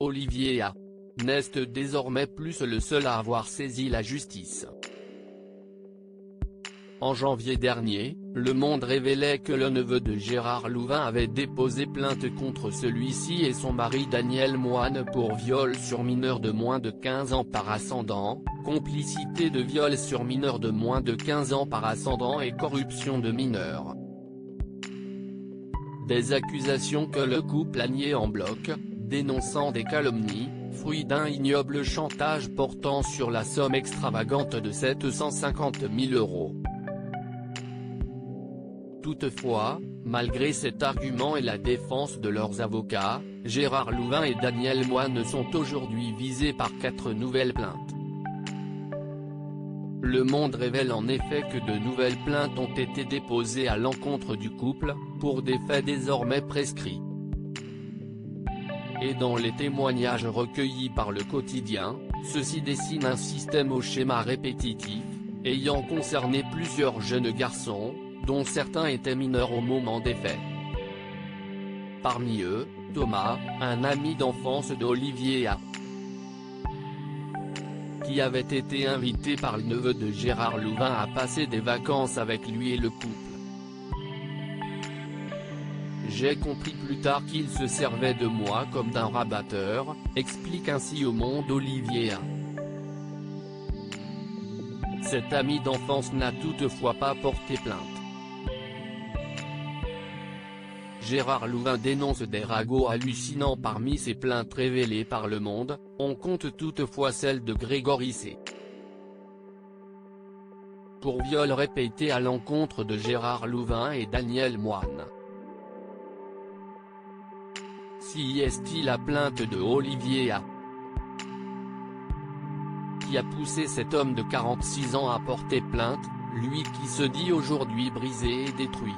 Olivier A. n'est désormais plus le seul à avoir saisi la justice. En janvier dernier, Le Monde révélait que le neveu de Gérard Louvain avait déposé plainte contre celui-ci et son mari Daniel Moine pour viol sur mineur de moins de 15 ans par ascendant, complicité de viol sur mineur de moins de 15 ans par ascendant et corruption de mineurs. Des accusations que le couple a niées en bloc, dénonçant des calomnies, fruit d'un ignoble chantage portant sur la somme extravagante de 750 000 €. Toutefois, malgré cet argument et la défense de leurs avocats, Gérard Louvain et Daniel Moine sont aujourd'hui visés par 4 nouvelles plaintes. Le Monde révèle en effet que de nouvelles plaintes ont été déposées à l'encontre du couple, pour des faits désormais prescrits. Et dans les témoignages recueillis par le quotidien, ceci dessine un système au schéma répétitif, ayant concerné plusieurs jeunes garçons, dont certains étaient mineurs au moment des faits. Parmi eux, Thomas, un ami d'enfance d'Olivier A. qui avait été invité par le neveu de Gérard Louvain à passer des vacances avec lui et le couple. J'ai compris plus tard qu'il se servait de moi comme d'un rabatteur, explique ainsi au Monde Olivier A. Cet ami d'enfance n'a toutefois pas porté plainte. Gérard Louvain dénonce des ragots hallucinants. Parmi ces plaintes révélées par Le Monde, on compte toutefois celle de Grégory C. pour viol répété à l'encontre de Gérard Louvain et Daniel Moine. Si est-il la plainte de Olivier A. qui a poussé cet homme de 46 ans à porter plainte, lui qui se dit aujourd'hui brisé et détruit.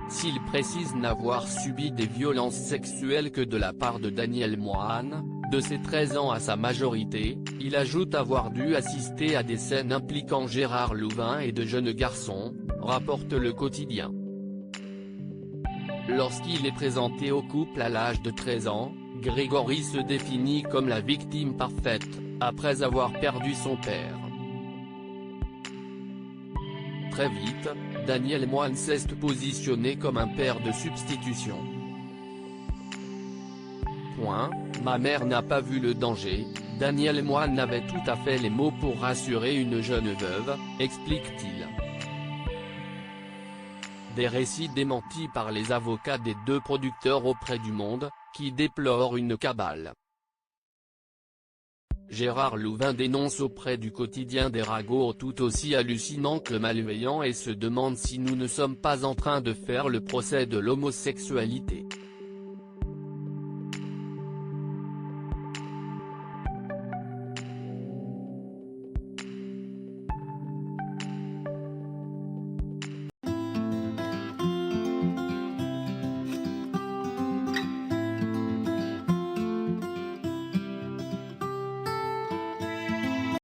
S'il précise n'avoir subi des violences sexuelles que de la part de Daniel Moine, de ses 13 ans à sa majorité, il ajoute avoir dû assister à des scènes impliquant Gérard Louvain et de jeunes garçons, rapporte le quotidien. Lorsqu'il est présenté au couple à l'âge de 13 ans, Grégory se définit comme la victime parfaite, après avoir perdu son père. Très vite, Daniel Moine s'est positionné comme un père de substitution. Ma mère n'a pas vu le danger, Daniel Moine avait tout à fait les mots pour rassurer une jeune veuve, explique-t-il. Des récits démentis par les avocats des 2 producteurs auprès du Monde, qui déplorent une cabale. Gérard Louvain dénonce auprès du quotidien des ragots tout aussi hallucinants que malveillants et se demande si nous ne sommes pas en train de faire le procès de l'homosexualité.